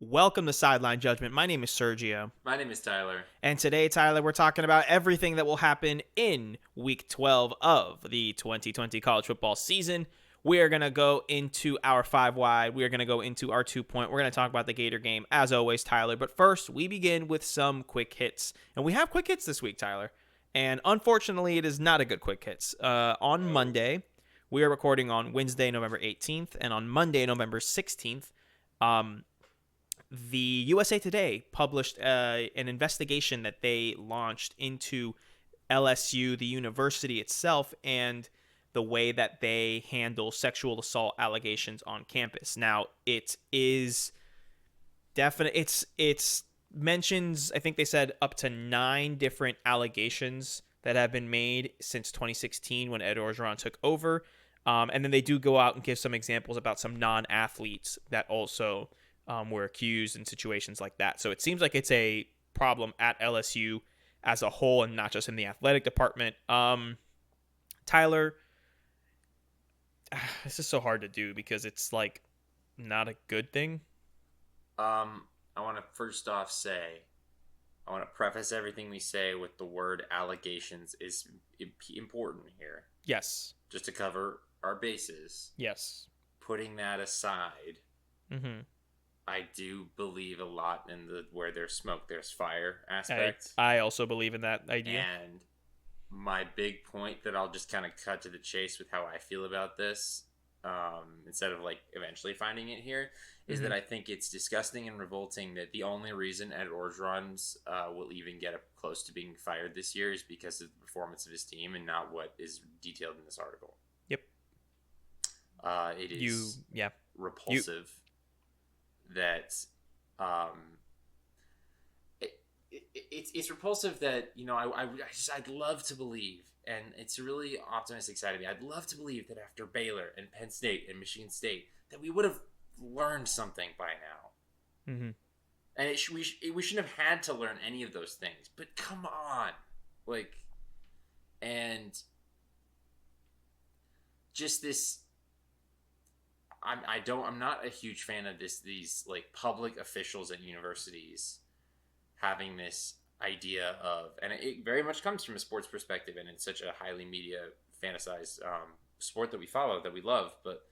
Welcome to Sideline Judgment. My name is Sergio. My name is Tyler. And today, Tyler, we're talking about everything that will happen in Week 12 of the 2020 college football season. We are going to go into our 5-wide. We are going to go into our 2-point. We're going to talk about the Gator game, as always, Tyler. But first, we begin with some quick hits. And we have quick hits this week, Tyler. And unfortunately, it is not a good quick hits. On Monday, we are recording on Wednesday, November 18th. And on Monday, November 16th, the USA Today published an investigation that they launched into LSU, the university itself, and the way that they handle sexual assault allegations on campus. Now, it is definite. It's mentions, I think they said, up to 9 different allegations that have been made since 2016 when Ed Orgeron took over. And then they do go out and give some examples about some non-athletes that also were accused in situations like that. So it seems like it's a problem at LSU as a whole and not just in the athletic department. Tyler, this is so hard to do because it's like not a good thing. I want to first off say, I want to preface everything we say with the word allegations is important here. Yes. Just to cover our bases. Yes. Putting that aside, Mm-hmm. I do believe a lot in the where there's smoke, there's fire aspect. I also believe in that idea. And my big point that I'll just kind of cut to the chase with how I feel about this, instead of like eventually finding it here, is that I think it's disgusting and revolting that the only reason Ed Orgeron's will even get up close to being fired this year is because of the performance of his team and not what is detailed in this article. Yep. It is repulsive. That it's repulsive that, you know, I'd love to believe, and it's a really optimistic side of me, I'd love to believe that after Baylor and Penn State and Michigan State that we would have learned something by now. Mm-hmm. And we shouldn't have had to learn any of those things, but come on, like, and just this. I'm not a huge fan of these like public officials at universities having this idea of, and it very much comes from a sports perspective, and it's such a highly media fantasized sport that we follow, that we love, but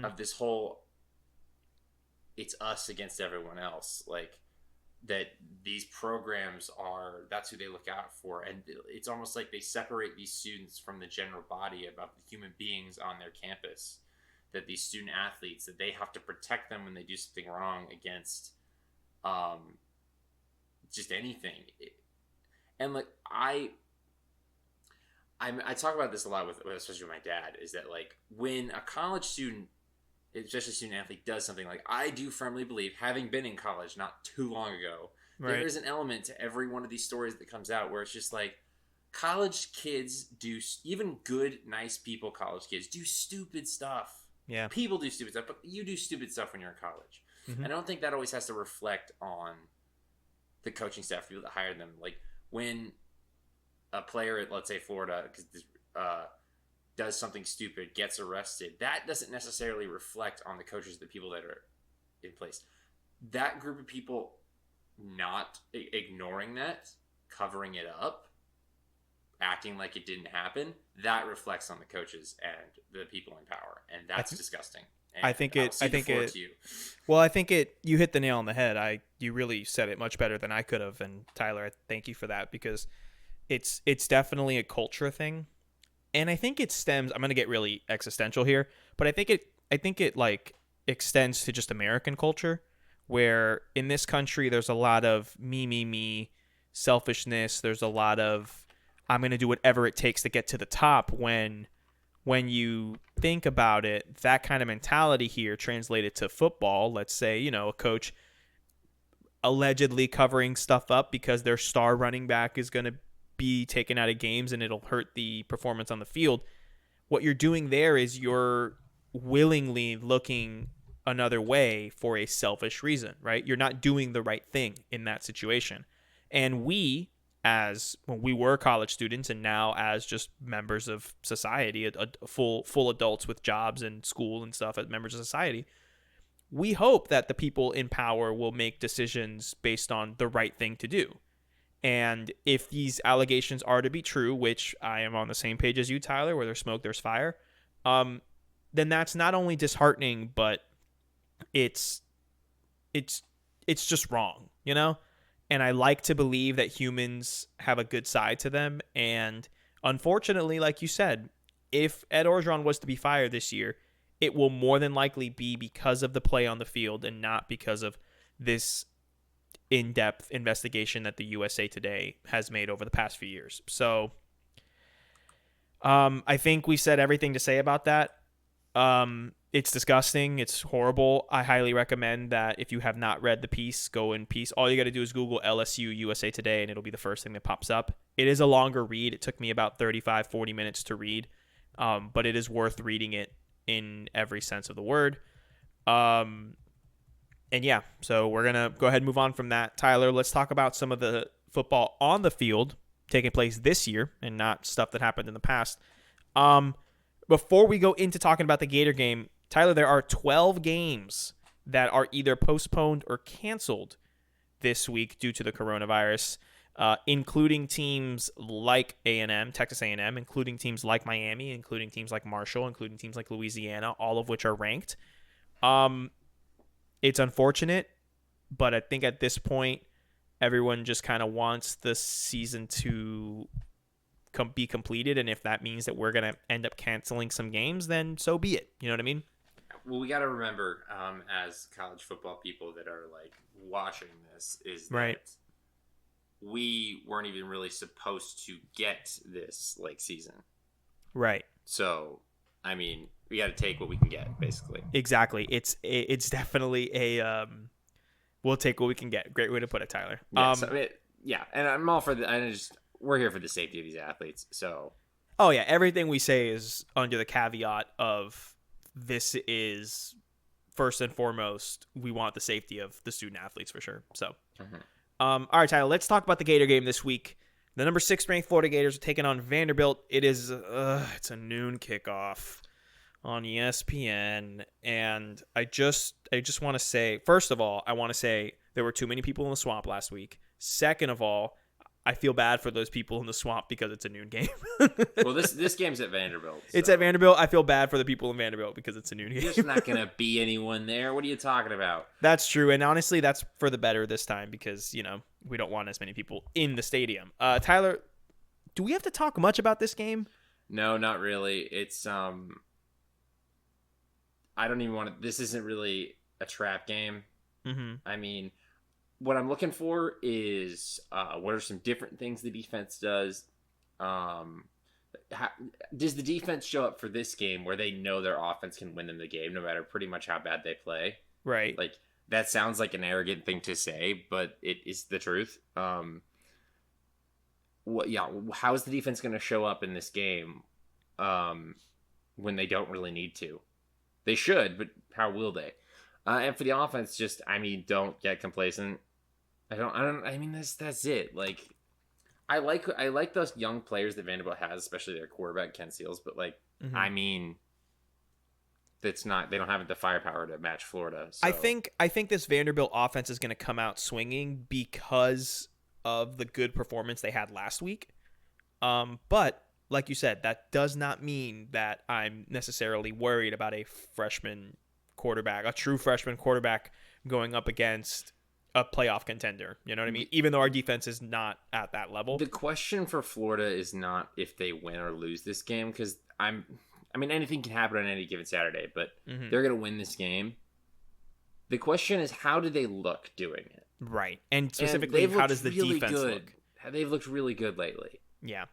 of this whole, it's us against everyone else, like that these programs are, that's who they look out for, and it's almost like they separate these students from the general body about the human beings on their campus. That these student athletes, that they have to protect them when they do something wrong against just anything. And like I talk about this a lot with especially with my dad, is that like when a college student, especially a student athlete, does something, like I do firmly believe, having been in college not too long ago, right, there is an element to every one of these stories that comes out where it's just like, college kids do, even good, nice people, college kids do stupid stuff. Yeah. People do stupid stuff, but you do stupid stuff when you're in college. And I don't think that always has to reflect on the coaching staff, people that hired them. Like when a player at, let's say, Florida, does something stupid, gets arrested, that doesn't necessarily reflect on the coaches, the people that are in place. That group of people not ignoring that, covering it up, acting like it didn't happen, that reflects on the coaches and the people in power, and that's disgusting. And I think you hit the nail on the head. You really said it much better than I could have, and Tyler, I thank you for that, because it's definitely a culture thing, and I think it stems. I'm gonna get really existential here, but I think it like extends to just American culture, where in this country there's a lot of me selfishness. There's a lot of I'm going to do whatever it takes to get to the top, when you think about it, that kind of mentality here translated to football. Let's say, you know, a coach allegedly covering stuff up because their star running back is going to be taken out of games and it'll hurt the performance on the field. What you're doing there is you're willingly looking another way for a selfish reason, right? You're not doing the right thing in that situation. And when we were college students and now as just members of society, full adults with jobs and school and stuff as members of society, we hope that the people in power will make decisions based on the right thing to do. And if these allegations are to be true, which I am on the same page as you, Tyler, where there's smoke, there's fire, then that's not only disheartening, but it's just wrong, you know? And I like to believe that humans have a good side to them. And unfortunately, like you said, if Ed Orgeron was to be fired this year, it will more than likely be because of the play on the field and not because of this in-depth investigation that the USA Today has made over the past few years. So I think we said everything to say about that. It's disgusting. It's horrible. I highly recommend that if you have not read the piece, go in peace. All you got to do is Google LSU USA Today, and it'll be the first thing that pops up. It is a longer read. It took me about 35, 40 minutes to read, but it is worth reading it in every sense of the word. And yeah, so we're going to go ahead and move on from that. Tyler, let's talk about some of the football on the field taking place this year and not stuff that happened in the past. Before we go into talking about the Gator game, Tyler, there are 12 games that are either postponed or canceled this week due to the coronavirus, including teams like A&M, Texas A&M, including teams like Miami, including teams like Marshall, including teams like Louisiana, all of which are ranked. It's unfortunate, but I think at this point, everyone just kind of wants the season to be completed, and if that means that we're going to end up canceling some games, then so be it. You know what I mean? Well, we got to remember, as college football people that are like watching this, is that right. We weren't even really supposed to get this like season. Right. So, I mean, we got to take what we can get, basically. Exactly. It's definitely a we'll take what we can get. Great way to put it, Tyler. Yeah, and I'm all for we're here for the safety of these athletes. So, oh yeah, everything we say is under the caveat of this is first and foremost, we want the safety of the student athletes for sure. So, all right, Tyler, let's talk about the Gator game this week. The number 6 ranked Florida Gators are taking on Vanderbilt. It is it's a noon kickoff on ESPN, and I just want to say, first of all, I want to say there were too many people in the swamp last week. Second of all, I feel bad for those people in the swamp because it's a noon game. Well, this game's at Vanderbilt. So. It's at Vanderbilt. I feel bad for the people in Vanderbilt because it's a noon game. There's not going to be anyone there. What are you talking about? That's true, and honestly, that's for the better this time because, you know, we don't want as many people in the stadium. Tyler, do we have to talk much about this game? No, not really. It's I don't even want to. This isn't really a trap game. Mm-hmm. I mean, what I'm looking for is what are some different things the defense does. Does the defense show up for this game where they know their offense can win them the game no matter pretty much how bad they play? Right. Like, that sounds like an arrogant thing to say, but it is the truth. How is the defense going to show up in this game when they don't really need to? They should, but how will they? And for the offense, don't get complacent. That's it. Like, I like those young players that Vanderbilt has, especially their quarterback, Ken Seals, but like, mm-hmm. They don't have the firepower to match Florida. So. I think this Vanderbilt offense is going to come out swinging because of the good performance they had last week. But like you said, that does not mean that I'm necessarily worried about a true freshman quarterback going up against a playoff contender. You know what I mean? Even though our defense is not at that level. The question for Florida is not if they win or lose this game, because anything can happen on any given Saturday, but they're going to win this game. The question is, how do they look doing it? Right. And specifically, how does the defense look? They've looked really good lately. Yeah.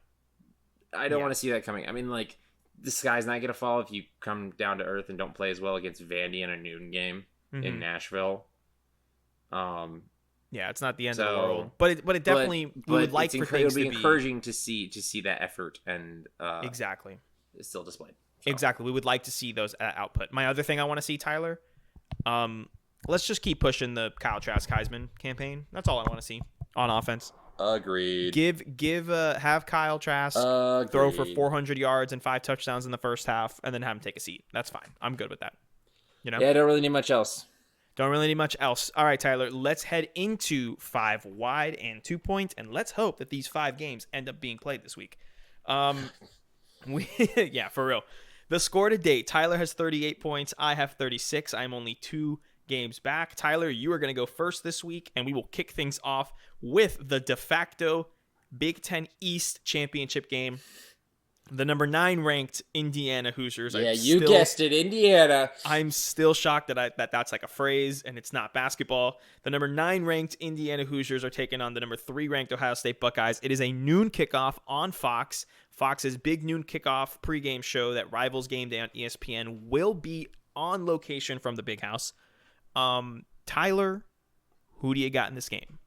I don't want to see that coming. I mean, like, the sky's not going to fall if you come down to earth and don't play as well against Vandy in a noon game in Nashville. Yeah, it's not the end of the world, but it definitely we would like for things to be encouraging to see that effort and exactly still displayed. So. Exactly, we would like to see those output. My other thing I want to see, Tyler, let's just keep pushing the Kyle Trask Heisman campaign. That's all I want to see on offense. Agreed. Have Kyle Trask throw for 400 yards and 5 touchdowns in the first half, and then have him take a seat. That's fine. I'm good with that. You know? Yeah, I don't really need much else. Don't really need much else. All right, Tyler, let's head into 5 wide and 2 points, and let's hope that these 5 games end up being played this week. Yeah, for real. The score to date, Tyler has 38 points. I have 36. I'm only 2 games back. Tyler, you are going to go first this week, and we will kick things off with the de facto Big Ten East championship game. The number 9 ranked Indiana Hoosiers. Yeah, you guessed it, Indiana. I'm still shocked that that's like a phrase and it's not basketball. The number 9 ranked Indiana Hoosiers are taking on the number 3 ranked Ohio State Buckeyes. It is a noon kickoff on Fox. Fox's big noon kickoff pregame show that rivals Game Day on ESPN will be on location from the Big House. Tyler, who do you got in this game?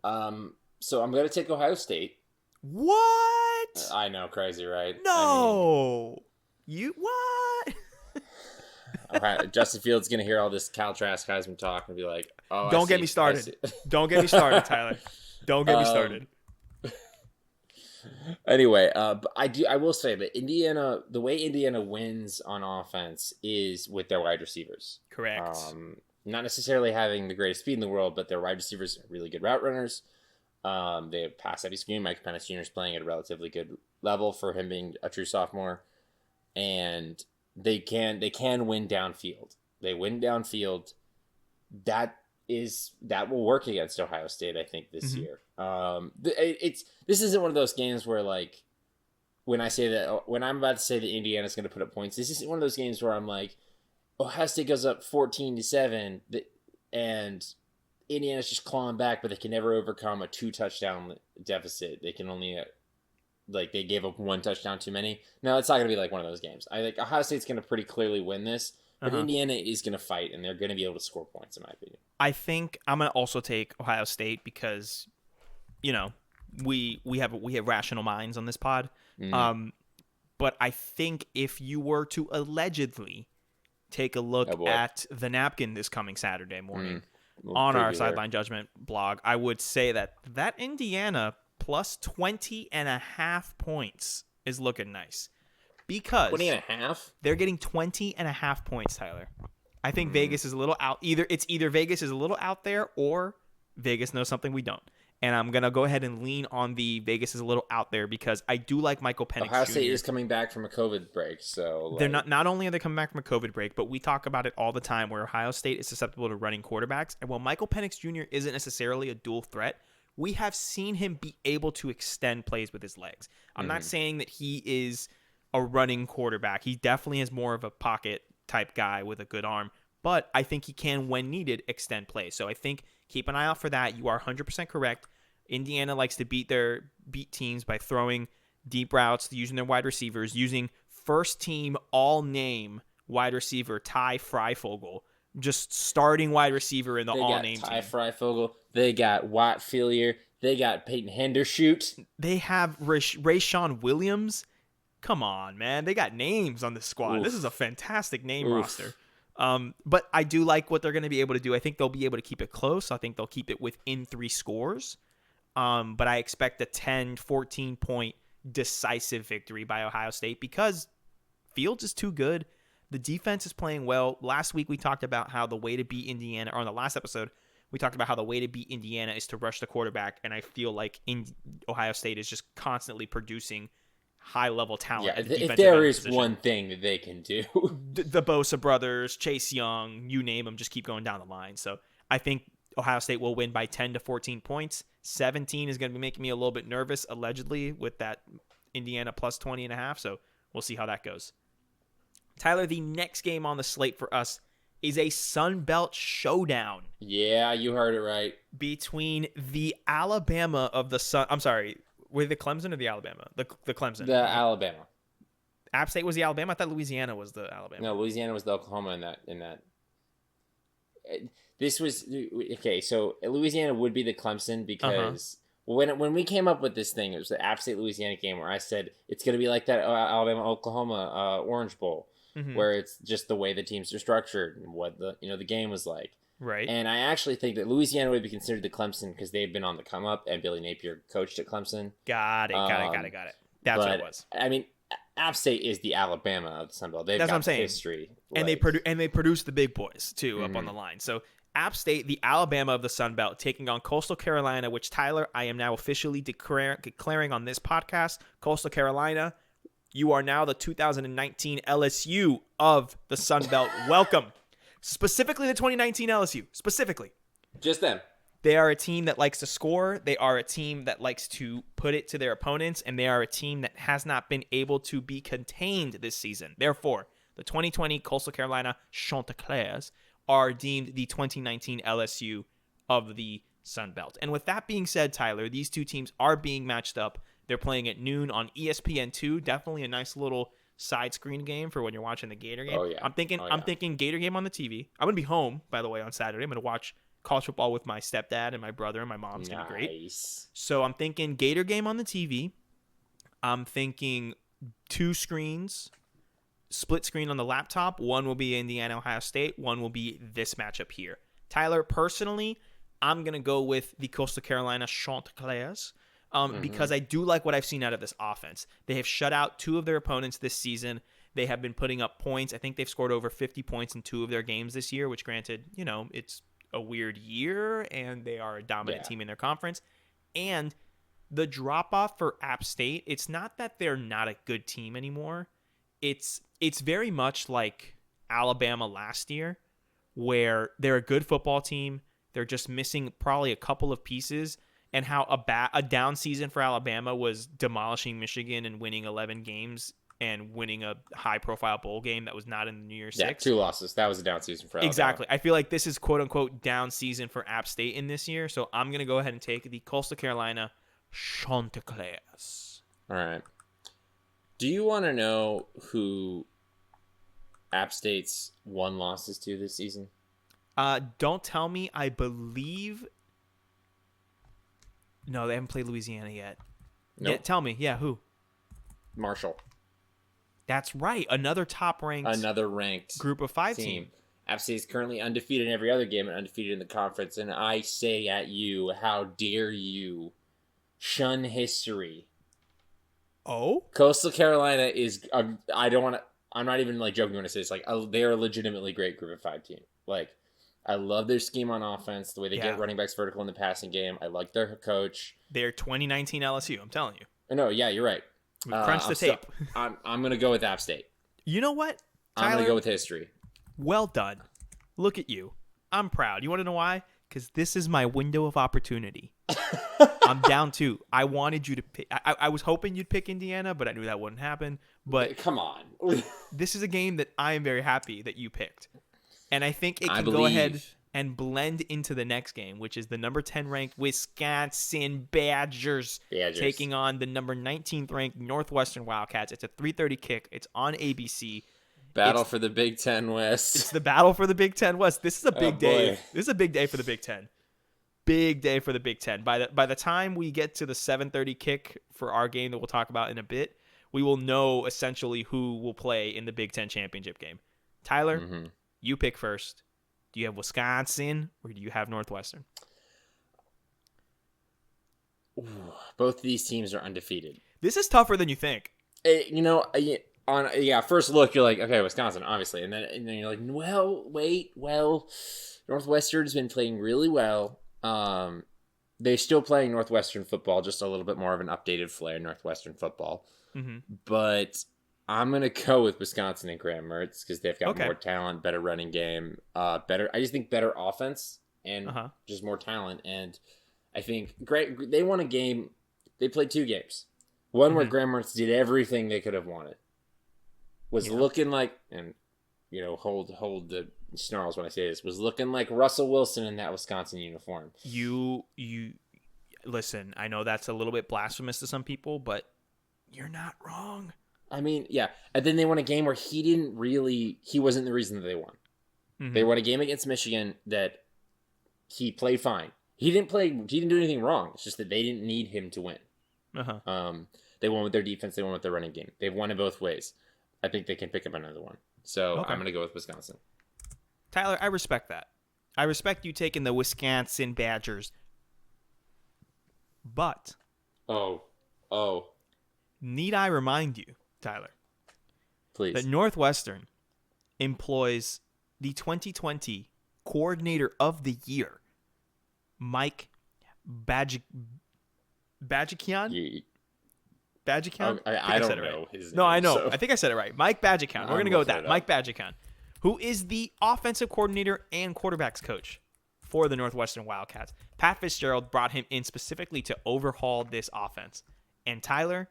So I'm going to take Ohio State. What? I know, crazy, right? No. You what? All right, Justin Fields going to hear all this Kyle Trask Heisman talk and be like, "Oh, don't get me started. Don't get me started, Tyler. Don't get me started." Anyway, but I will say that Indiana, the way Indiana wins on offense is with their wide receivers. Correct. Not necessarily having the greatest speed in the world, but their wide receivers are really good route runners. They have pass heavy scheme. Mike Penix Jr. is playing at a relatively good level for him being a true sophomore, and they can win downfield. They win downfield. That will work against Ohio State, I think, this year. This isn't one of those games where, like, when I'm about to say that Indiana's going to put up points, this isn't one of those games where I'm like, Ohio State goes up 14-7, and Indiana's just clawing back, but they can never overcome a 2-touchdown deficit. They can only, they gave up 1 touchdown too many. No, it's not going to be like one of those games. I think Ohio State's going to pretty clearly win this, but Indiana is going to fight, and they're going to be able to score points, in my opinion. I think I'm going to also take Ohio State because, we have rational minds on this pod. But I think if you were to allegedly take a look at the napkin this coming Saturday morning on our Sideline Judgment blog, I would say that Indiana plus 20.5 points is looking nice. Because 20.5? They're getting 20.5 points, Tyler. I think Vegas is a little out. Either Vegas is a little out there or Vegas knows something we don't. And I'm going to go ahead and lean on the Vegas is a little out there because I do like Michael Penix Jr. Ohio State is coming back from a COVID break. So they're not only are they coming back from a COVID break, but we talk about it all the time where Ohio State is susceptible to running quarterbacks. And while Michael Penix Jr. isn't necessarily a dual threat, we have seen him be able to extend plays with his legs. I'm not saying that he is a running quarterback. He definitely is more of a pocket type guy with a good arm. But I think he can, when needed, extend plays. So I think keep an eye out for that. You are 100% correct. Indiana likes to beat teams by throwing deep routes, using their wide receivers, using first-team all-name wide receiver Ty Freifogel, just starting wide receiver in the all-name team. Ty Freifogel. They got Watt Fillier. They got Peyton Hendershot. They have Rayshawn Williams. Come on, man. They got names on the squad. Oof. This is a fantastic name roster. But I do like what they're going to be able to do. I think they'll be able to keep it close. I think they'll keep it within 3 scores. But I expect a 10, 14-point decisive victory by Ohio State because Fields is too good. The defense is playing well. Last week we talked about how the way to beat Indiana, or on the last episode, we talked about how the way to beat Indiana is to rush the quarterback, and I feel like Ohio State is just constantly producing high-level talent. Yeah, if there is one thing that they can do. The Bosa brothers, Chase Young, you name them, just keep going down the line. So I think Ohio State will win by 10 to 14 points. 17 is going to be making me a little bit nervous, allegedly, with that Indiana plus 20.5. So we'll see how that goes. Tyler, the next game on the slate for us is a Sun Belt showdown. Yeah, you heard it right. Between the Alabama of the Sun. I'm sorry, were the Clemson or the Alabama? The Clemson. The Alabama. App State was the Alabama? I thought Louisiana was the Alabama. No, Louisiana was the Oklahoma in that. This was okay. So Louisiana would be the Clemson because when we came up with this thing, it was the App State Louisiana game where I said it's going to be like that Alabama Oklahoma Orange Bowl, where it's just the way the teams are structured and what the game was like. Right. And I actually think that Louisiana would be considered the Clemson because they've been on the come up, and Billy Napier coached at Clemson. Got it. That's what it was. I mean, App State is the Alabama of the Sun Belt. They've That's got what I'm saying. history. And like, they produce the big boys too up on the line. So App State, the Alabama of the Sun Belt, taking on Coastal Carolina, which Tyler, I am now officially declaring on this podcast, Coastal Carolina, you are now the 2019 LSU of the Sun Belt. Welcome. Specifically the 2019 LSU. Specifically. just them. They are a team that likes to score. They are a team that likes to put it to their opponents, and they are a team that has not been able to be contained this season. Therefore, the 2020 Coastal Carolina Chanticleers are deemed the 2019 LSU of the Sun Belt. And with that being said, Tyler, these two teams are being matched up. They're playing at noon on ESPN2. Definitely a nice little side screen game for when you're watching the Gator game. Oh, yeah. I'm thinking Gator game on the TV. I'm going to be home, by the way, on Saturday. I'm going to watch college football with my stepdad and my brother and my mom's going to be great. So I'm thinking Gator game on the TV. I'm thinking 2 screens, split screen on the laptop. One will be Indiana, Ohio State. One will be this matchup here. Tyler, personally, I'm going to go with the Coastal Carolina Chanticleers because I do like what I've seen out of this offense. They have shut out 2 of their opponents this season. They have been putting up points. I think they've scored over 50 points in 2 of their games this year, which granted, it's a weird year and they are a dominant team in their conference. And the drop off for App State, it's not that they're not a good team anymore. It's very much like Alabama last year, where they're a good football team. They're just missing probably a couple of pieces, and how a down season for Alabama was demolishing Michigan and winning 11 games and winning a high-profile bowl game that was not in the New Year's Six. 2 losses. That was a down season for Alabama. Exactly. I feel like this is quote-unquote down season for App State in this year, so I'm going to go ahead and take the Coastal Carolina Chanticleers. All right. Do you want to know who App State's 1 losses to this season? Don't tell me. I believe... No, they haven't played Louisiana yet. Nope. Yeah, tell me. Yeah, who? Marshall. That's right. Another ranked group of 5 team. App State is currently undefeated in every other game and undefeated in the conference. And I say at you, how dare you shun history? Oh? Coastal Carolina is, I'm not even joking when I say this. They're a legitimately great group of 5 team. I love their scheme on offense, the way they get running backs vertical in the passing game. I like their coach. They're 2019 LSU, I'm telling you. No, yeah, you're right. We crunched the tape. I'm going to go with App State. You know what, Tyler? I'm going to go with history. Well done. Look at you. I'm proud. You want to know why? Because this is my window of opportunity. I'm down 2. I wanted you to pick. I was hoping you'd pick Indiana, but I knew that wouldn't happen. But come on. This is a game that I am very happy that you picked. And I think it can go ahead and blend into the next game, which is the number 10 ranked Wisconsin Badgers taking on the number 19th ranked Northwestern Wildcats. It's a 3:30 kick. It's on ABC. Battle for the Big Ten West. It's the battle for the Big Ten West. This is a big day. This is a big day for the Big Ten. Big day for the Big Ten. By the time we get to the 7:30 kick for our game that we'll talk about in a bit, we will know essentially who will play in the Big Ten championship game. Tyler, you pick first. Do you have Wisconsin or do you have Northwestern? Ooh, both of these teams are undefeated. This is tougher than you think. First look, you're like, okay, Wisconsin, obviously. And then you're like, Northwestern's been playing really well. They're still playing Northwestern football, just a little bit more of an updated flair, Northwestern football. Mm-hmm. But I'm going to go with Wisconsin and Graham Mertz because they've got more talent, better running game, I just think better offense and just more talent. And I think they won a game. They played 2 games. One where Graham Mertz did everything they could have wanted. Was looking like, and hold the snarls when I say this, was looking like Russell Wilson in that Wisconsin uniform. You listen, I know that's a little bit blasphemous to some people, but you're not wrong. I mean, yeah. And then they won a game where he wasn't the reason that they won. Mm-hmm. They won a game against Michigan that he played fine. He didn't do anything wrong. It's just that they didn't need him to win. They won with their defense. They won with their running game. They've won it both ways. I think they can pick up another one. So I'm going to go with Wisconsin. Tyler, I respect that. I respect you taking the Wisconsin Badgers. But. Oh. Need I remind you, Tyler, Please. that Northwestern employs the 2020 Coordinator of the Year, Mike Badjikian? Badjikian? I don't know his name. No, I know. So. I think I said it right. Mike Badjikian. We're going to go with that. Mike Badjikian, who is the offensive coordinator and quarterbacks coach for the Northwestern Wildcats. Pat Fitzgerald brought him in specifically to overhaul this offense. And Tyler,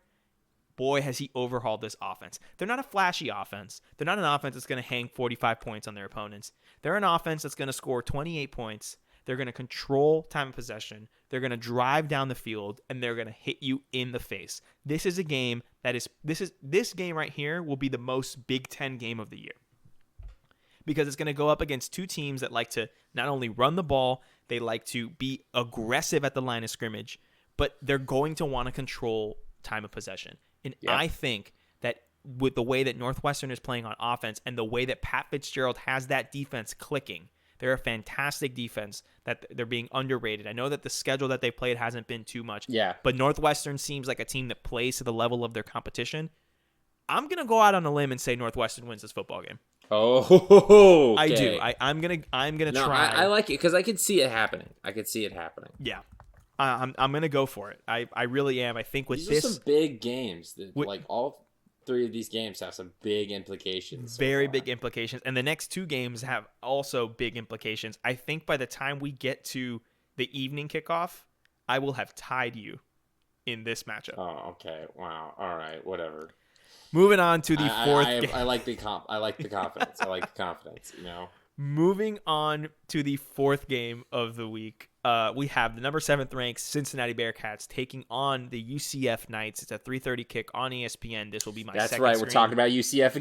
boy, has he overhauled this offense. They're not a flashy offense. They're not an offense that's going to hang 45 points on their opponents. They're an offense that's going to score 28 points. They're going to control time of possession. They're going to drive down the field, and they're going to hit you in the face. This is a game this game right here will be the most Big Ten game of the year, because it's going to go up against two teams that like to not only run the ball, they like to be aggressive at the line of scrimmage, but they're going to want to control time of possession. And I think that with the way that Northwestern is playing on offense and the way that Pat Fitzgerald has that defense clicking, they're a fantastic defense that they're being underrated. I know that the schedule that they played hasn't been too much, but Northwestern seems like a team that plays to the level of their competition. I'm going to go out on a limb and say Northwestern wins this football game. Oh, okay. I do. I'm gonna try. I like it because I could see it happening. Yeah, I'm gonna go for it. I really am. I think with these are some big games. Like all three of these games have some big implications. Very big implications, and the next two games have also big implications. I think by the time we get to the evening kickoff, I will have tied you in this matchup. Oh, okay. Wow. All right. Whatever. Moving on to the fourth game. I like the confidence. I like the confidence, you know. Moving on to the fourth game of the week, we have the number 7th ranked Cincinnati Bearcats taking on the UCF Knights. It's a 3:30 kick on ESPN. This will be my second That's right. screen. We're talking about UCF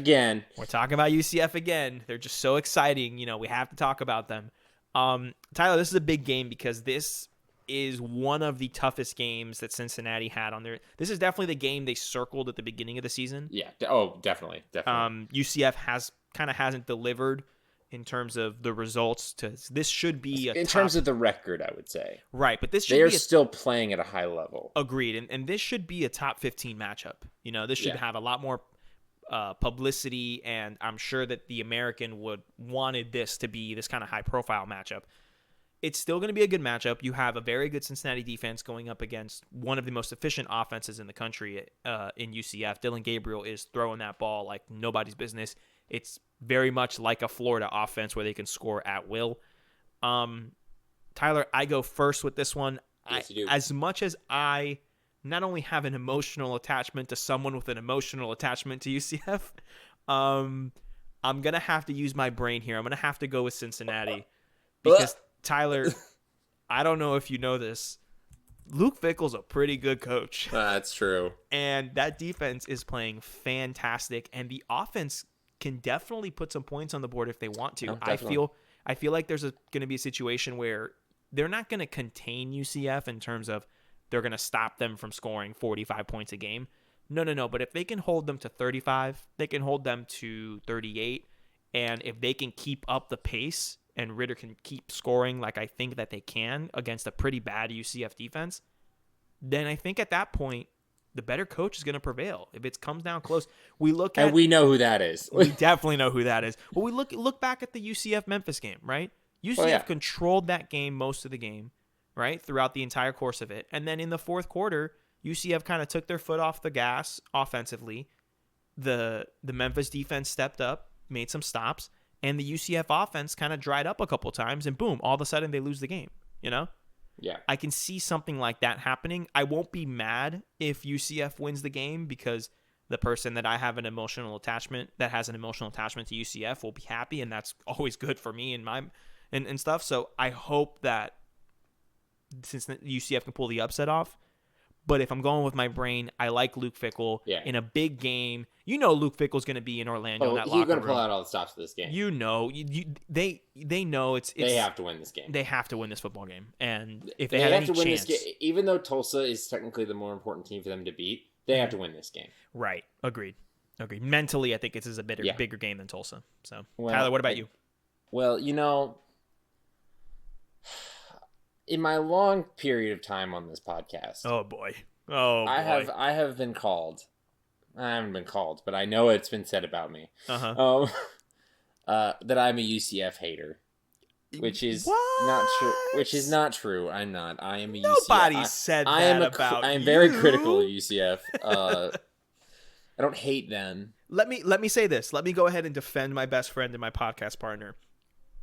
again. They're just so exciting. You know, we have to talk about them. Tyler, this is a big game because this is one of the toughest games that Cincinnati had on their. This is definitely the game they circled at the beginning of the season. Yeah. Oh, definitely. UCF hasn't delivered in terms of the results. This should be in terms of the record, I would say. Right, but this should they are still playing at a high level. Agreed, and this should be a top 15 matchup. You know, this should have a lot more publicity, and I'm sure that the American would wanted this to be this kind of high profile matchup. It's still going to be a good matchup. You have a very good Cincinnati defense going up against one of the most efficient offenses in the country in UCF. Dylan Gabriel is throwing that ball like nobody's business. It's very much like a Florida offense where they can score at will. Tyler, I go first with this one. Yes, you do. As much as I not only have an emotional attachment to someone with an emotional attachment to UCF, I'm going to have to use my brain here. I'm going to have to go with Cincinnati because Tyler, I don't know if you know this, Luke Fickell's a pretty good coach. That's true. And that defense is playing fantastic, and the offense can definitely put some points on the board if they want to. Oh, I feel like there's going to be a situation where they're not going to contain UCF in terms of they're going to stop them from scoring 45 points a game. No. But if they can hold them to 35, they can hold them to 38. And if they can keep up the pace and Ritter can keep scoring like I think that they can against a pretty bad UCF defense, then I think at that point, the better coach is going to prevail. If it comes down close, we know who that is. We definitely know who that is. Well, we look back at the UCF Memphis game, right? UCF controlled that game most of the game, right, throughout the entire course of it. And then in the fourth quarter, UCF kind of took their foot off the gas offensively. The Memphis defense stepped up, made some stops, and the UCF offense kind of dried up a couple times, and boom, all of a sudden they lose the game, you know? Yeah. I can see something like that happening. I won't be mad if UCF wins the game because the person that has an emotional attachment to UCF will be happy, and that's always good for me and stuff. So I hope that since UCF can pull the upset off. But if I'm going with my brain, I like Luke Fickell in a big game. You know Luke Fickell's going to be in Orlando in that locker room. He's going to pull out all the stops for this game. You know, they know it's they have to win this game. They have to win this football game, and if they have any chance, this game, even though Tulsa is technically the more important team for them to beat, they have to win this game. Right. Agreed. Mentally, I think this is a bigger game than Tulsa. So, Tyler, what about you? Well, you know, in my long period of time on this podcast, I have been called I haven't been called, but I know it's been said about me. Uh-huh. That I'm a UCF hater, which is not true. Which is not true. I'm not. I am a UCF. Nobody said that about I am you. very critical of UCF. I don't hate them. Let me say this. Let me go ahead and defend my best friend and my podcast partner.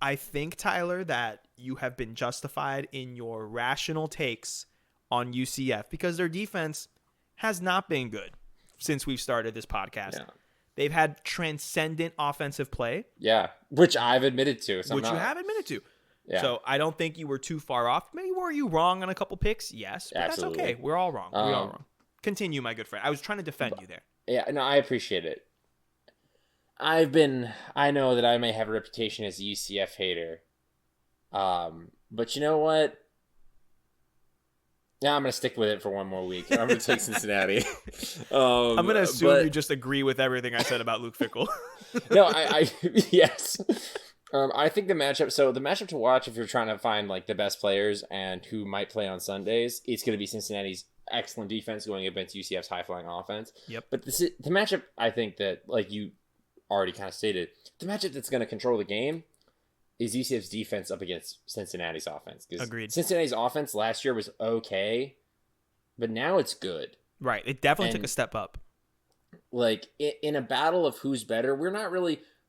I think, Tyler, that you have been justified in your rational takes on UCF because their defense has not been good since we've started this podcast. Yeah. They've had transcendent offensive play. Yeah, which I've admitted to. So you have admitted to. Yeah. So I don't think you were too far off. Maybe were you wrong on a couple picks? Yes, but Absolutely. That's okay. We're all wrong. We're all wrong. Continue, my good friend. I was trying to defend you there. Yeah, no, I appreciate it. I know that I may have a reputation as a UCF hater. But you know what? Yeah, I'm going to stick with it for one more week. I'm going to take Cincinnati. I'm going to assume you just agree with everything I said about Luke Fickell. No, yes. I think the matchup to watch if you're trying to find like the best players and who might play on Sundays, it's going to be Cincinnati's excellent defense going against UCF's high-flying offense. Yep. But the matchup, I think that, like you already kind of stated, the matchup that's going to control the game is UCF's defense up against Cincinnati's offense. Agreed. Cincinnati's offense last year was okay, but now it's good. Right. It definitely took a step up. Like, in a battle of who's better,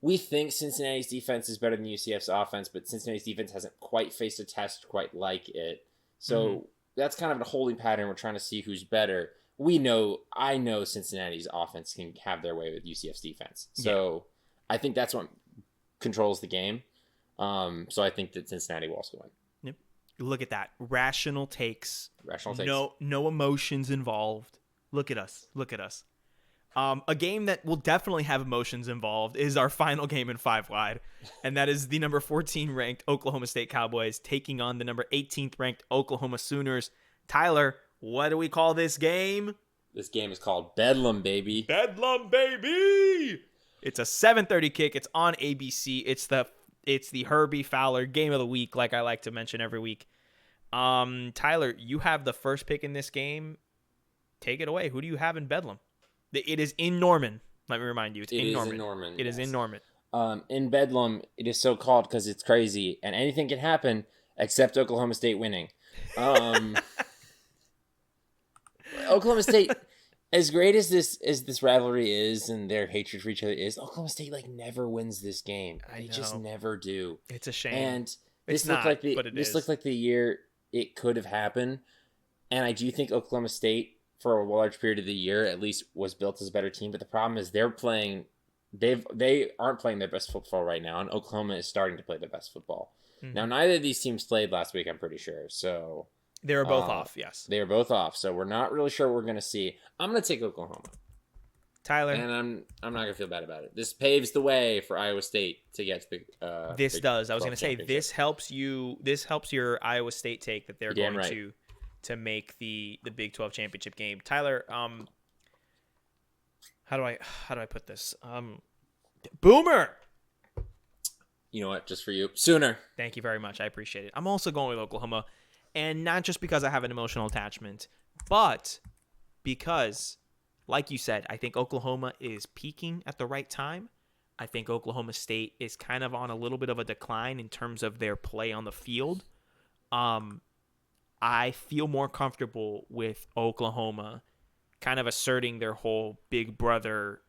we think Cincinnati's defense is better than UCF's offense, but Cincinnati's defense hasn't quite faced a test quite like it. So that's kind of a holding pattern. We're trying to see who's better. I know Cincinnati's offense can have their way with UCF's defense. So I think that's what controls the game. So I think that Cincinnati will also win. Yep. Look at that. Rational takes. Rational takes. No emotions involved. Look at us. A game that will definitely have emotions involved is our final game in 5 wide, and that is the number 14 ranked Oklahoma State Cowboys taking on the number 18th ranked Oklahoma Sooners. Tyler, what do we call this game? This game is called Bedlam, baby. Bedlam, baby! It's a 7:30 kick. It's on ABC. It's the Herbie Fowler game of the week, like I like to mention every week. Tyler, you have the first pick in this game. Take it away. Who do you have in Bedlam? It is in Norman. Let me remind you. It is in Norman. It is in Norman. In Bedlam, it is so called because it's crazy, and anything can happen except Oklahoma State winning. Oklahoma State, as great as this rivalry is and their hatred for each other is, Oklahoma State never wins this game. They just never do. It's a shame. And this looked like the year it could have happened. And I do think Oklahoma State, for a large period of the year, at least was built as a better team. But the problem is they aren't playing their best football right now, and Oklahoma is starting to play their best football. Mm-hmm. Now, neither of these teams played last week, I'm pretty sure. So they were both off, yes. They were both off, so we're not really sure what we're going to see. I'm going to take Oklahoma. Tyler. And I'm not going to feel bad about it. This paves the way for Iowa State to get to the This does. I was going to say, this helps your Iowa State take that they're going to make the Big 12 championship game. Tyler, how do I put this? Boomer. You know what? Just for you. Sooner. Thank you very much. I appreciate it. I'm also going with Oklahoma, and not just because I have an emotional attachment, but because, like you said, I think Oklahoma is peaking at the right time. I think Oklahoma State is kind of on a little bit of a decline in terms of their play on the field. I feel more comfortable with Oklahoma kind of asserting their whole big brother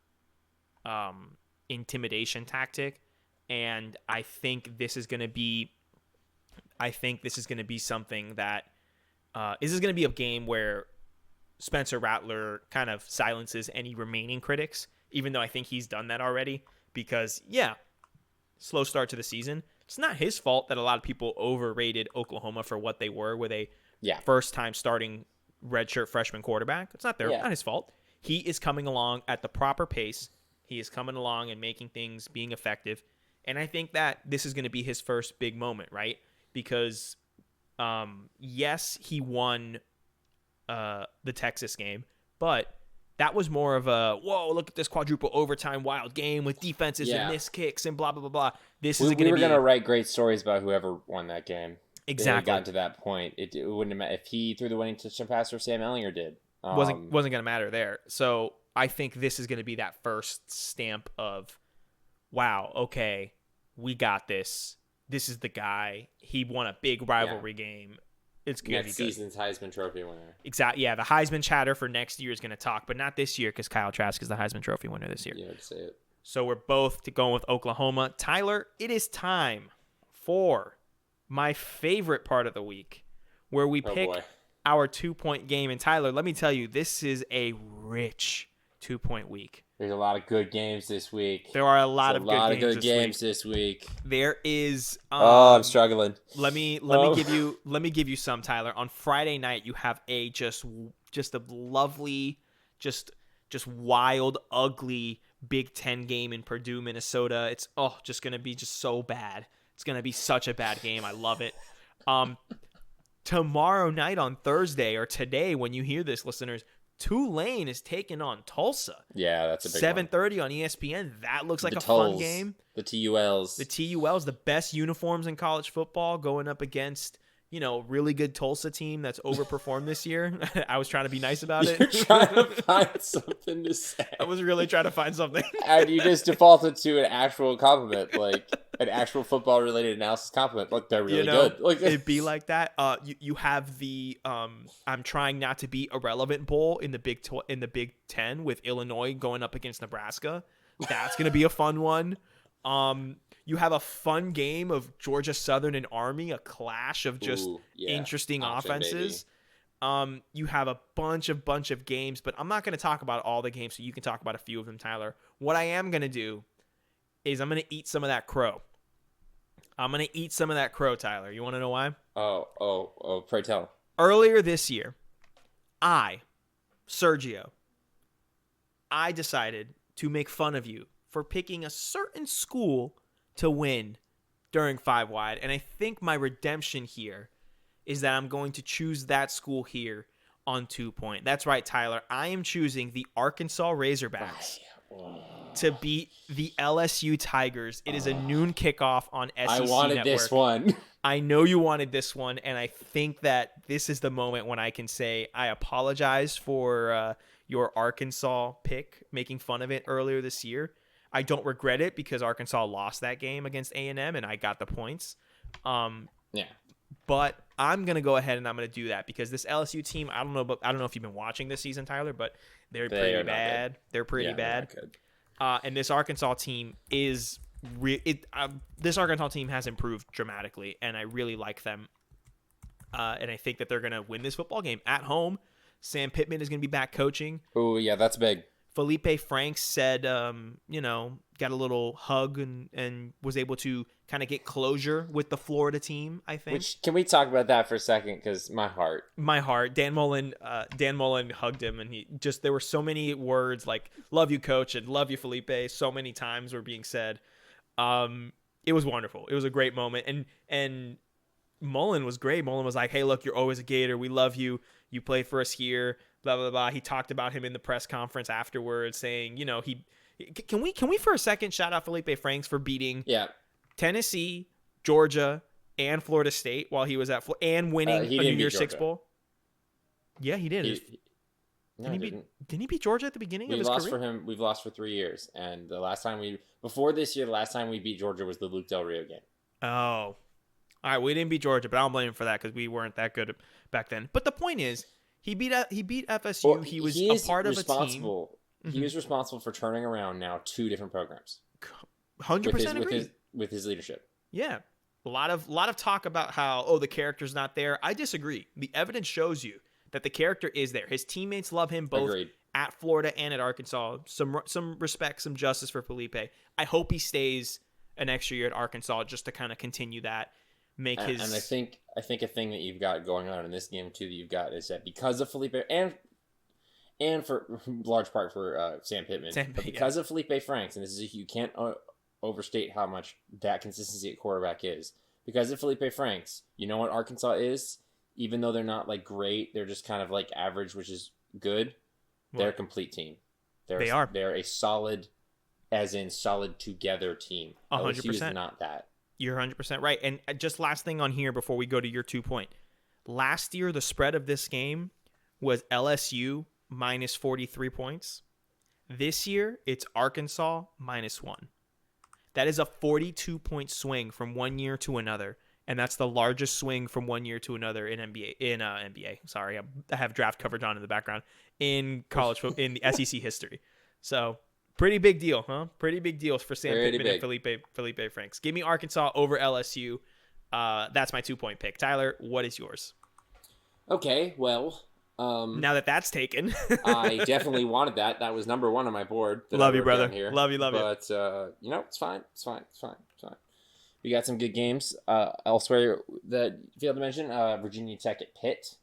intimidation tactic. And I think this is going to be something that this is going to be a game where Spencer Rattler kind of silences any remaining critics, even though I think he's done that already. Because, slow start to the season. It's not his fault that a lot of people overrated Oklahoma for what they were with a first-time starting redshirt freshman quarterback. It's not not his fault. He is coming along at the proper pace. He is coming along and making things, being effective. And I think that this is going to be his first big moment, right? Because, yes, he won the Texas game, but that was more of a, whoa, look at this quadruple overtime wild game with defenses and missed kicks and blah, blah, blah, blah. We were going to write great stories about whoever won that game. Exactly. It got to that point. It wouldn't have mattered if he threw the winning touchdown pass or Sam Ellinger did. Wasn't going to matter there. So I think this is going to be that first stamp of, wow, okay, we got this. This is the guy. He won a big rivalry game. It's going to be next good. season's Heisman Trophy winner. Exactly. Yeah, the Heisman chatter for next year is going to talk, but not this year because Kyle Trask is the Heisman Trophy winner this year. Yeah, to say it. So we're both going with Oklahoma. Tyler, it is time for my favorite part of the week where we pick our 2-point game. And Tyler, let me tell you, this is a rich 2-point week. There's a lot of good games this week. There are a lot of good games this week. There is. I'm struggling. Let me give you some, Tyler. On Friday night, you have a just a lovely, just wild, ugly Big Ten game in Purdue, Minnesota. It's just gonna be just so bad. It's gonna be such a bad game. I love it. Tomorrow night on Thursday, or today when you hear this, listeners, Tulane is taking on Tulsa. Yeah, that's a big 7:30 on ESPN. That looks like a fun game. The TULs. The TULs, the best uniforms in college football, going up against, really good Tulsa team that's overperformed this year. I was trying to be nice about it. You're trying to find something to say. I was really trying to find something. And you just defaulted to an actual compliment, like an actual football-related analysis compliment. Like, they're really good. Like, it'd be like that. You have the I'm trying not to be irrelevant bowl in the Big Ten with Illinois going up against Nebraska. That's gonna be a fun one. You have a fun game of Georgia Southern and Army, a clash of just interesting offenses. You have a bunch of games, but I'm not going to talk about all the games, so you can talk about a few of them, Tyler. What I am going to do is I'm going to eat some of that crow. Tyler. You want to know why? Oh, pray tell. Earlier this year, Sergio, I decided to make fun of you for picking a certain school to win during 5-wide. And I think my redemption here is that I'm going to choose that school here on 2-point. That's right, Tyler. I am choosing the Arkansas Razorbacks to beat the LSU Tigers. It is a noon kickoff on SEC Network. I wanted this one. I know you wanted this one, and I think that this is the moment when I can say I apologize for your Arkansas pick, making fun of it earlier this year. I don't regret it because Arkansas lost that game against A&M and I got the points. But I'm going to go ahead and I'm going to do that because this LSU team, I don't know if you've been watching this season, Tyler, but they're pretty bad. They're pretty bad. And this Arkansas team is this Arkansas team has improved dramatically and I really like them. And I think that they're going to win this football game at home. Sam Pittman is going to be back coaching. Oh, yeah, that's big. Felipe Franks said, got a little hug and was able to kind of get closure with the Florida team, I think. Can we talk about that for a second? Because my heart. Dan Mullen hugged him, and there were so many words like "love you, coach" and "love you, Felipe." So many times were being said. It was wonderful. It was a great moment, and Mullen was great. Mullen was like, "Hey, look, you're always a Gator. We love you. You play for us here." Blah blah blah. He talked about him in the press conference afterwards, saying, can we for a second shout out Felipe Franks for beating Tennessee, Georgia, and Florida State while he was at and winning a New Year's Six Bowl. Yeah, he did. Didn't he beat Georgia at the beginning of his career? We've lost for 3 years, and the last time we beat Georgia was the Luke Del Rio game. Oh, all right. We didn't beat Georgia, but I don't blame him for that because we weren't that good back then. But the point is, he beat FSU. Well, he was a part of a team. He was responsible for turning around now 2 different programs. 100% agree. With his leadership. Yeah. A lot of talk about how, the character's not there. I disagree. The evidence shows you that the character is there. His teammates love him both at Florida and at Arkansas. Some respect, some justice for Felipe. I hope he stays an extra year at Arkansas just to kind of continue that. And I think a thing that you've got going on in this game too that you've got is that because of Felipe and for large part for Sam Pittman, but because of Felipe Franks, and you can't overstate how much that consistency at quarterback is. Because of Felipe Franks, you know what Arkansas is? Even though they're not like great, they're just kind of like average, which is good. They're a complete team. They're a solid, as in solid together team. 100%. LSU is not that. You're 100% right. And just last thing on here before we go to your 2-point. Last year, the spread of this game was LSU minus 43 points. This year, it's Arkansas -1. That is a 42-point swing from one year to another, and that's the largest swing from one year to another in NBA. Sorry, I have draft coverage on in the background in in the SEC history. So pretty big deal, huh? Pretty big deals for Sam Pittman and Felipe Franks. Give me Arkansas over LSU. That's my 2-point pick. Tyler, what is yours? Okay, well, now that's taken. I definitely wanted that. That was number 1 on my board. Love you, brother. Love you. But, it's fine. It's fine. We got some good games elsewhere that you failed to mention. Virginia Tech at Pitt.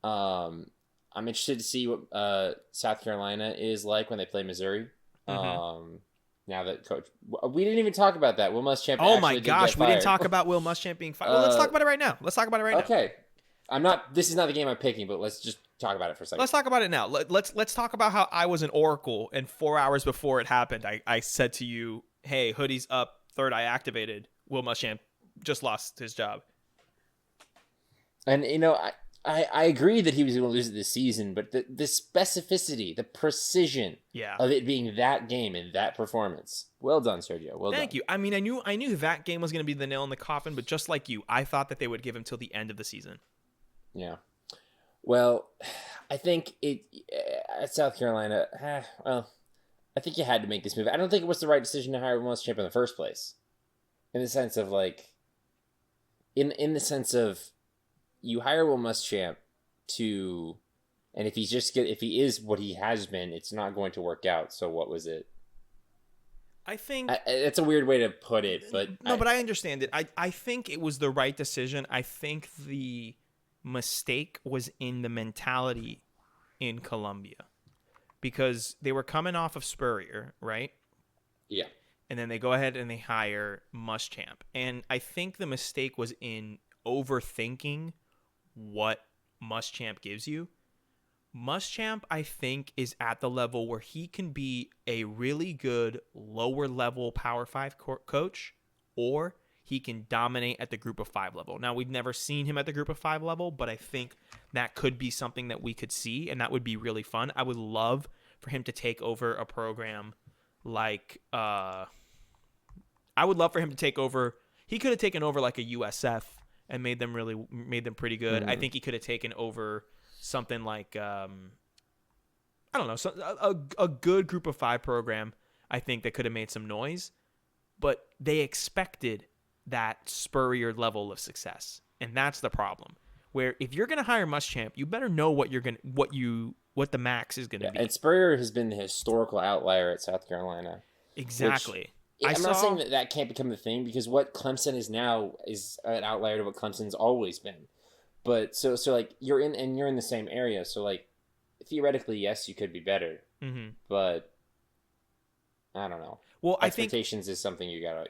I'm interested to see what South Carolina is like when they play Missouri. Mm-hmm. Now that coach, we didn't even talk about that. Will Muschamp. Oh my gosh, we didn't talk about Will Muschamp being fired. Well, let's talk about it right now. Okay, This is not the game I'm picking, but let's just talk about it for a second. Let's talk about it now. Let's talk about how I was an oracle, and 4 hours before it happened, I said to you, "Hey, hoodie's up, third eye activated. Will Muschamp just lost his job." And I agree that he was going to lose it this season, but the specificity, the precision of it being that game and that performance. Well done, Sergio. Well done. Thank you. I mean, I knew that game was going to be the nail in the coffin, but just like you, I thought that they would give him till the end of the season. Yeah. Well, I think at South Carolina, I think you had to make this move. I don't think it was the right decision to hire Muschamp in the first place. In the sense of in the sense of you hire Will Muschamp and if he is what he has been, it's not going to work out. So what was it? I think it's a weird way to put it, but but I understand it. I think it was the right decision. I think the mistake was in the mentality in Columbia, because they were coming off of Spurrier, right? Yeah. And then they go ahead and they hire Muschamp. And I think the mistake was in overthinking what Muschamp gives you. Muschamp, I think, is at the level where he can be a really good lower level Power 5 coach, or he can dominate at the Group of 5 level. Now, we've never seen him at the Group of 5 level, but I think that could be something that we could see, and that would be really fun. I would love for him to take over a program like he could have taken over like a USF and made them pretty good. Mm-hmm. I think he could have taken over something like I don't know, a good Group of 5 program. I think that could have made some noise, but they expected that Spurrier level of success, and that's the problem. Where if you're going to hire Muschamp, you better know what the max is going to be. And Spurrier has been the historical outlier at South Carolina. Exactly. I'm not saying that can't become the thing, because what Clemson is now is an outlier to what Clemson's always been. But so like you're in the same area, so like theoretically, yes, you could be better. Mm-hmm. But I don't know. Well, expectations is something you gotta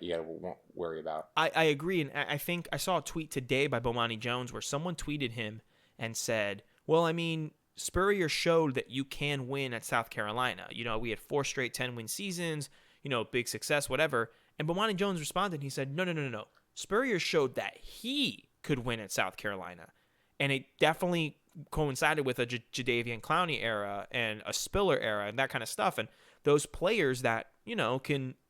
worry about. I agree, and I think I saw a tweet today by Bomani Jones where someone tweeted him and said, "Well, I mean, Spurrier showed that you can win at South Carolina. We had 4 straight 10-win seasons. Big success, whatever." And Bomani Jones responded, and he said, No. Spurrier showed that he could win at South Carolina. And it definitely coincided with a Jadeveon Clowney era and a Spiller era and that kind of stuff. And those players that,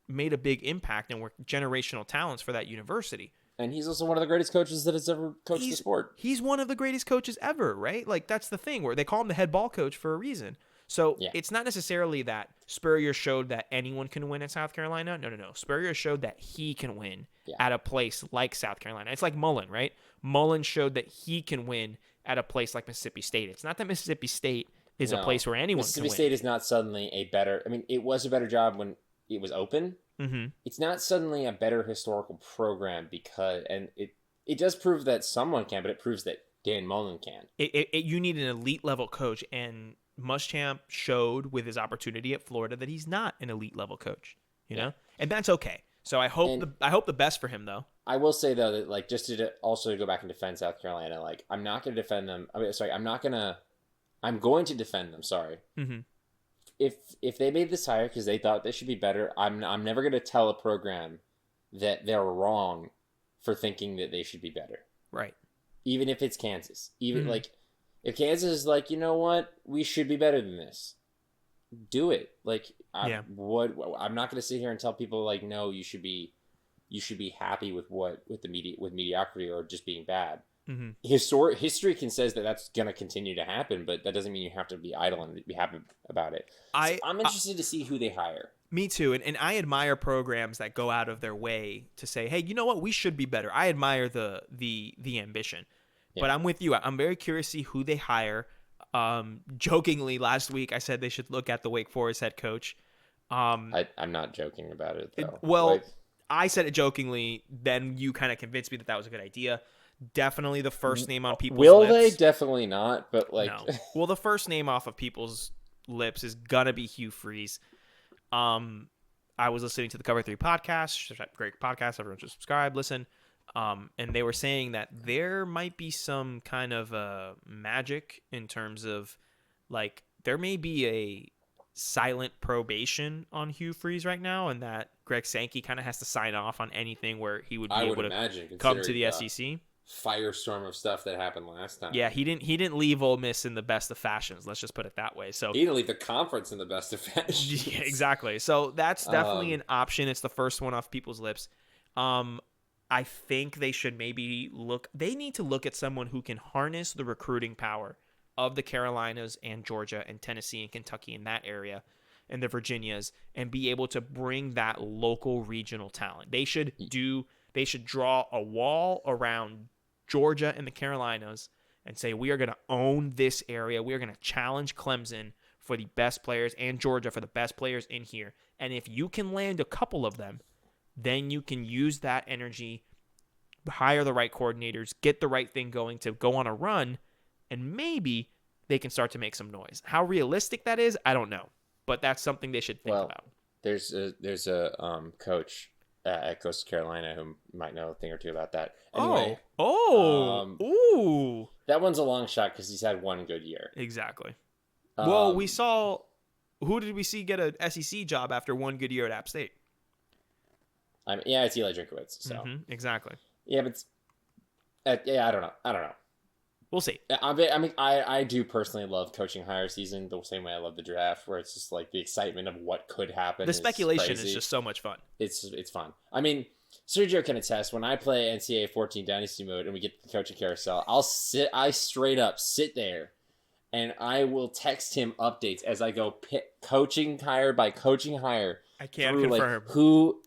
made a big impact and were generational talents for that university. And he's also one of the greatest coaches that has ever coached the sport. He's one of the greatest coaches ever, right? Like, that's the thing, where they call him the head ball coach for a reason. So It's not necessarily that Spurrier showed that anyone can win at South Carolina. No. Spurrier showed that he can win at a place like South Carolina. It's like Mullen, right? Mullen showed that he can win at a place like Mississippi State. It's not that Mississippi State is a place where anyone can win. Mississippi State is not suddenly a better... I mean, it was a better job when it was open. Mm-hmm. It's not suddenly a better historical program because... And it does prove that someone can, but it proves that Dan Mullen can. You need an elite level coach, and Muschamp showed with his opportunity at Florida that he's not an elite level coach, know, and that's okay. So I hope the best for him, though. I will say though that like just to also go back and defend South Carolina, like I'm not going to defend them. I'm going to defend them. Sorry. Mm-hmm. If they made this hire because they thought they should be better, I'm never going to tell a program that they're wrong for thinking that they should be better. Right. Even if it's Kansas, like. If Kansas is like, you know what, we should be better than this, do it. Like, Yeah. I'm not going to sit here and tell people like, no, you should be happy with mediocrity or just being bad. Mm-hmm. History can says that that's going to continue to happen, but that doesn't mean you have to be idle and be happy about it. So I'm interested to see who they hire. Me too. And I admire programs that go out of their way to say, hey, you know what? We should be better. I admire the ambition. Yeah. But I'm with you. I'm very curious to see who they hire. Jokingly, last week, I said they should look at the Wake Forest head coach. I'm not joking about it, though. Well, I said it jokingly. Then you kind of convinced me that was a good idea. Definitely the first name on people's lips. Will they? Definitely not. But like, no. Well, the first name off of people's lips is gonna be Hugh Freeze. I was listening to the Cover 3 podcast, great podcast. Everyone should subscribe, listen. And they were saying that there might be some kind of magic in terms of like there may be a silent probation on Hugh Freeze right now, and that Greg Sankey kind of has to sign off on anything where he would be able to come to the SEC. Firestorm of stuff that happened last time. Yeah, he didn't leave Ole Miss in the best of fashions. Let's just put it that way. So he didn't leave the conference in the best of fashions. Yeah, exactly. So that's definitely an option. It's the first one off people's lips. I think they should maybe they need to look at someone who can harness the recruiting power of the Carolinas and Georgia and Tennessee and Kentucky in that area and the Virginias and be able to bring that local regional talent. They should draw a wall around Georgia and the Carolinas and say, we are going to own this area. We are going to challenge Clemson for the best players and Georgia for the best players in here. And if you can land a couple of them, then you can use that energy, hire the right coordinators, get the right thing going to go on a run, and maybe they can start to make some noise. How realistic that is, I don't know. But that's something they should think about. There's a coach at Coastal Carolina who might know a thing or two about that. Anyway, ooh. That one's a long shot because he's had one good year. Exactly. Well, we saw, who did we see get an SEC job after one good year at App State? It's Eli Drinkowitz. So exactly. Yeah, but I don't know. We'll see. I do personally love coaching hire season the same way I love the draft, where it's just like the excitement of what could happen. The speculation is just so much fun. It's fun. I mean, Sergio can attest. When I play NCAA 14 Dynasty mode and we get the coaching carousel, I straight up sit there and I will text him updates as I go coaching hire by coaching hire. I can't confirm like, who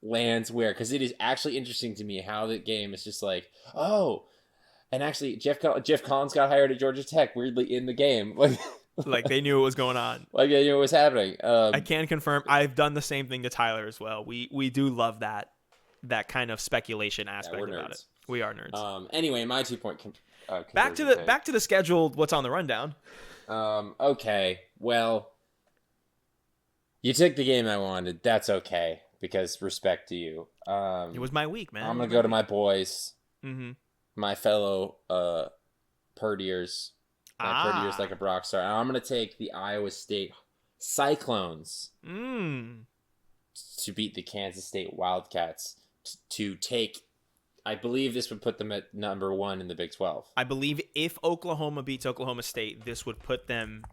lands where, because it is actually interesting to me how the game is just like, oh. And actually, Jeff Collins got hired at Georgia Tech, weirdly, in the game. Like they knew what was going on. Like they knew what was happening. I can confirm. I've done the same thing to Tyler as well. We do love that kind of speculation aspect about it. We are nerds. Anyway, my 2 point. Back to the scheduled. What's on the rundown? Okay. Well, you took the game I wanted. That's okay, because respect to you. It was my week, man. I'm gonna go to my boys. Mm-hmm. My fellow Purdiers. Purdiers like a Brock star. I'm going to take the Iowa State Cyclones to beat the Kansas State Wildcats to take. I believe this would put them at number 1 in the Big 12. I believe if Oklahoma beats Oklahoma State, this would put them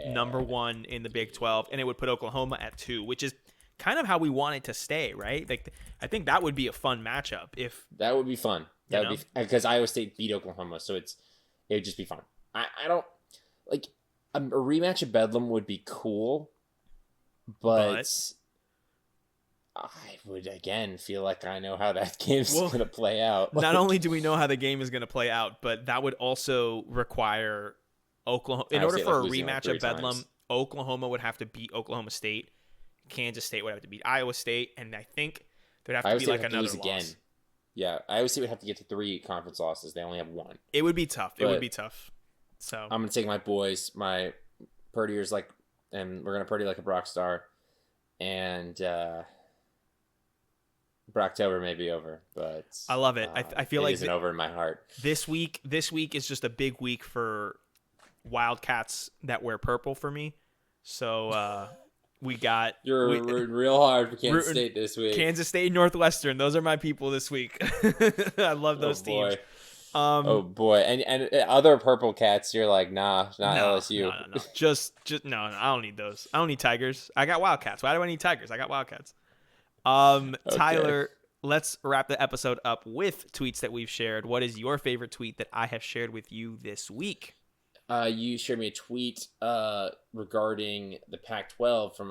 number 1 in the Big 12, and it would put Oklahoma at 2, which is kind of how we want it to stay, right? Like, I think that would be a fun matchup. That would be fun. That would be because Iowa State beat Oklahoma, so it would just be fun. I don't like a rematch of Bedlam would be cool, but I would again feel like I know how that game's going to play out. Not only do we know how the game is going to play out, but that would also require Oklahoma in order for a rematch of Bedlam. Oklahoma would have to beat Oklahoma State. Kansas State would have to beat Iowa State, and I think there'd have to be like another loss. Again. Yeah, Iowa State would have to get to 3 conference losses. They only have 1. It would be tough. So I'm gonna take my boys, my Purdiers, and we're gonna Purdy like a Brock star, and Brocktober may be over, but I love it. I feel like it isn't over in my heart. This week is just a big week for Wildcats that wear purple for me. So. You're rooting real hard for Kansas State this week. Kansas State, Northwestern. Those are my people this week. I love those teams. Oh boy, and other purple cats, you're like, nah, not no, LSU. no. Just no. I don't need those. I don't need tigers. I got wildcats. Why do I need tigers? I got wildcats. Okay. Tyler, let's wrap the episode up with tweets that we've shared. What is your favorite tweet that I have shared with you this week? You shared me a tweet regarding the Pac-12 from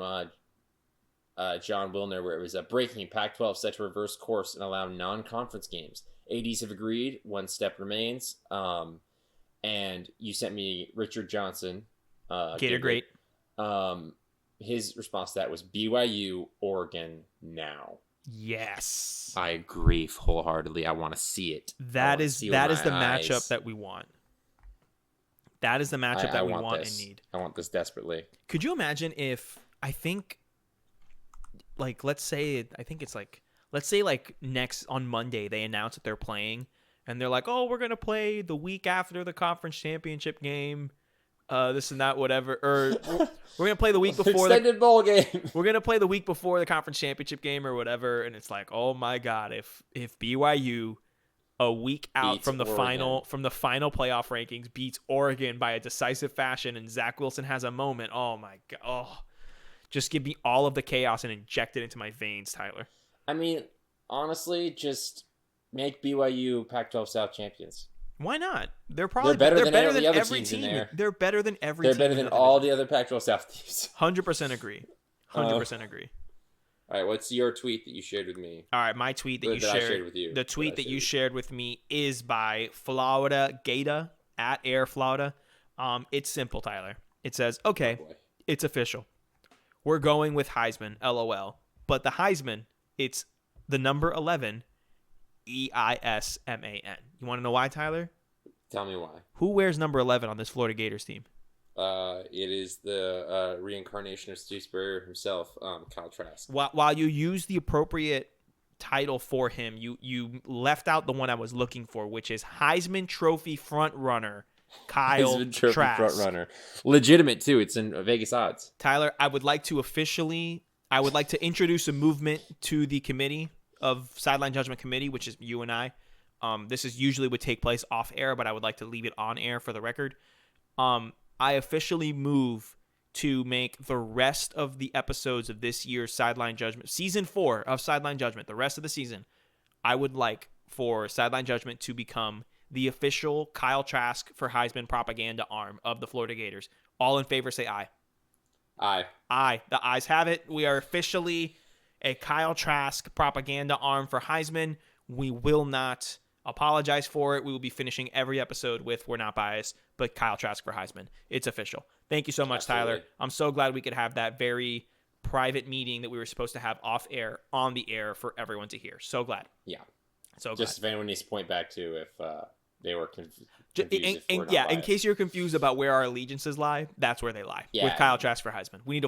John Wilner, where it was breaking Pac-12 set to reverse course and allow non-conference games. ADs have agreed. One step remains. And you sent me Richard Johnson. Gator great. His response to that was BYU, Oregon now. Yes. I agree wholeheartedly. I want to see it. That is the matchup that we want. That is the matchup that we want and need. I want this desperately. Could you imagine if let's say next on Monday they announce that they're playing and they're like, oh, we're gonna play the week after the conference championship game, this and that, whatever, or we're gonna play the week before extended bowl game. We're gonna play the week before the conference championship game or whatever, and it's like, oh my god, if BYU a week out beats from the Oregon. final playoff rankings beats Oregon by a decisive fashion and Zach Wilson has a moment, oh my god, just give me all of the chaos and inject it into my veins, Tyler. I mean, honestly, just make BYU Pac-12 South champions. Why not? They're better than the other every teams team. in there. They're better than every They're team. better than all the other Pac-12 South teams. 100% agree. 100% agree. All right, what's your tweet that you shared with me? All right, my tweet that you I shared. shared with you. The tweet that you shared with me is by Florida Gata at Air Florida. It's simple, Tyler. It says, okay, it's official. We're going with Heisman, LOL. But the Heisman, it's the number 11, EISMAN. You want to know why, Tyler? Tell me why. Who wears number 11 on this Florida Gators team? It is the reincarnation of Stu Spurrier himself, Kyle Trask. While you use the appropriate title for him, you left out the one I was looking for, which is Heisman Trophy front runner Kyle Heisman Trophy Trask. front runner, legitimate too. It's in Vegas odds. Tyler, I would like to introduce a movement to the committee of Sideline Judgment Committee, which is you and I. This is usually would take place off air, but I would like to leave it on air for the record. I officially move to make the rest of the episodes of this year's Sideline Judgment, season 4 of Sideline Judgment, the rest of the season, I would like for Sideline Judgment to become the official Kyle Trask for Heisman propaganda arm of the Florida Gators. All in favor, say aye. Aye. Aye. The ayes have it. We are officially a Kyle Trask propaganda arm for Heisman. We will not apologize for it. We will be finishing every episode with "We're not biased, but Kyle Trask for Heisman." It's official. Thank you so much, Absolutely. Tyler. I'm so glad we could have that very private meeting that we were supposed to have off air on the air for everyone to hear. So glad. Yeah. So just glad. if anyone needs to point back to if they were confused. In case you're confused about where our allegiances lie, that's where they lie. Yeah. With Kyle Trask for Heisman. We need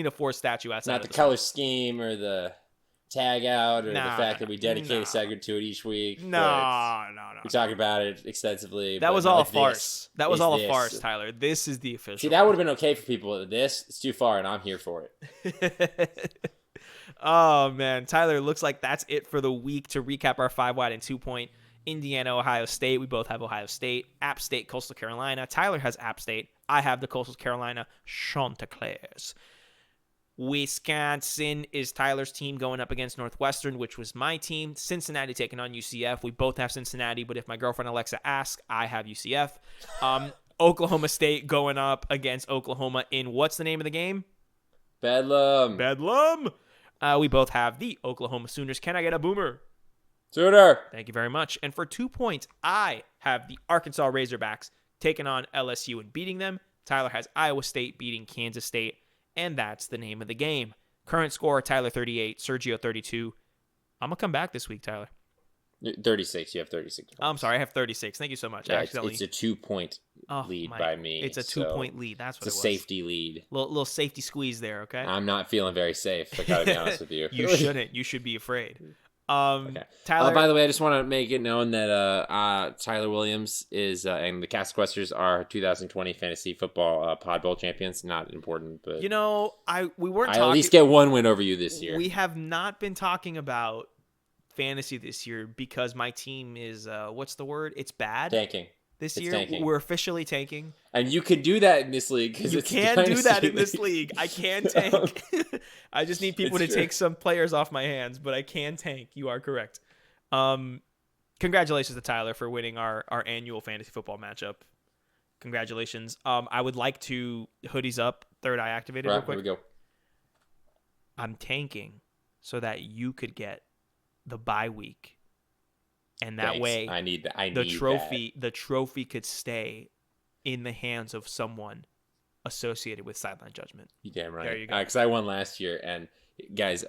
a force statue outside. Not the color scheme or the tag out or the fact that we dedicate a segment to it each week. No. We talk about it extensively. That was all a farce. That was all a farce, Tyler. This is the official. See, that would have been okay for people. It's too far, and I'm here for it. Oh, man. Tyler, looks like that's it for the week. To recap our 5-wide and 2-point, Indiana, Ohio State. We both have Ohio State. App State, Coastal Carolina. Tyler has App State. I have the Coastal Carolina Chanticleers. Wisconsin is Tyler's team going up against Northwestern, which was my team. Cincinnati taking on UCF. We both have Cincinnati, but if my girlfriend Alexa asks, I have UCF. Oklahoma State going up against Oklahoma in what's the name of the game? Bedlam. We both have the Oklahoma Sooners. Can I get a boomer? Sooner. Thank you very much. And for 2 points, I have the Arkansas Razorbacks taking on LSU and beating them. Tyler has Iowa State beating Kansas State. And that's the name of the game. Current score, Tyler 38, Sergio 32. I'm going to come back this week, Tyler. 36. You have 36 points. I'm sorry, I have 36. Thank you so much. Yeah, it's a 2-point lead by me. It's a 2-point lead. That's what it was. It's a safety lead. Little safety squeeze there, okay? I'm not feeling very safe, I gotta be honest with you. You shouldn't. You should be afraid. Okay. Tyler. By the way, I just want to make it known that Tyler Williams is and the Cast Questers are 2020 fantasy football Pod Bowl champions. Not important, but we weren't. I at least get one win over you this year. We have not been talking about fantasy this year because my team is what's the word? It's bad. Tanking. This It's year tanking. we're officially tanking. And you can do that in this league. You can do that in this league. I can tank. I just need people to take some players off my hands, but I can tank. You are correct. Congratulations to Tyler for winning our annual fantasy football matchup. Congratulations. I would like to hoodies up, third eye activated real quick. Here we go. I'm tanking so that you could get the bye week. And that way I need the trophy could stay in the hands of someone associated with Sideline Judgment. You damn right. There you go. Because I won last year, and guys,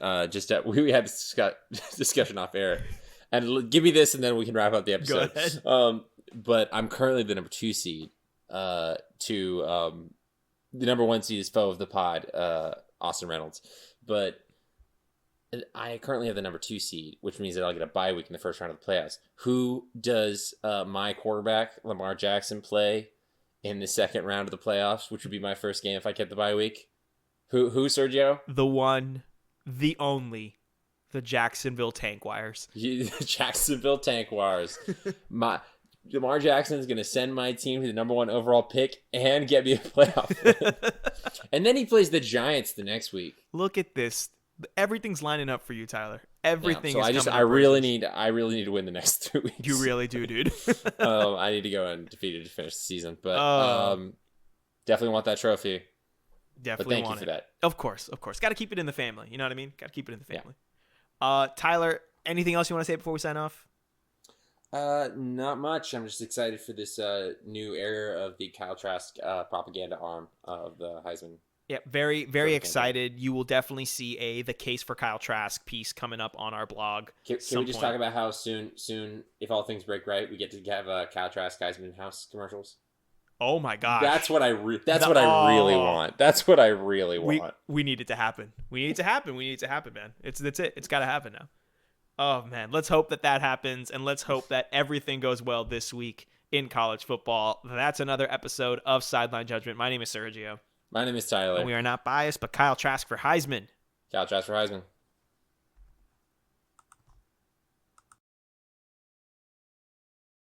we had this discussion off air, and give me this, and then we can wrap up the episode. Go ahead. But I'm currently the number 2 seed. The number 1 seed is foe of the pod, Austin Reynolds, but I currently have the number 2 seed, which means that I'll get a bye week in the first round of the playoffs. Who does my quarterback, Lamar Jackson, play in the second round of the playoffs, which would be my first game if I kept the bye week? Who, Sergio? The one, the only, the Jacksonville Tankwires. The Jacksonville Tankwires. Lamar Jackson is going to send my team to the number 1 overall pick and get me a playoff. And then he plays the Giants the next week. Look at this. Everything's lining up for you, Tyler. Everything is I really need to win the next 3 weeks. You really do, dude. I need to go undefeated to finish the season, but definitely want that trophy. Definitely thank want you for it. that. Of course. Got to keep it in the family. You know what I mean? Got to keep it in the family. Yeah. Tyler, anything else you want to say before we sign off? Not much. I'm just excited for this new era of the Kyle Trask propaganda arm of the Heisman. Yeah, very, very excited. You will definitely see the Case for Kyle Trask piece coming up on our blog. Can we just talk about how soon, if all things break right, we get to have Kyle Trask Heisman House commercials? Oh my gosh, that's what I really want. That's what I really want. We need it to happen. We need it to happen. We need it to happen, man. That's it. It's got to happen now. Oh man, let's hope that happens, and let's hope that everything goes well this week in college football. That's another episode of Sideline Judgment. My name is Sergio. My name is Tyler. And we are not biased, but Kyle Trask for Heisman. Kyle Trask for Heisman.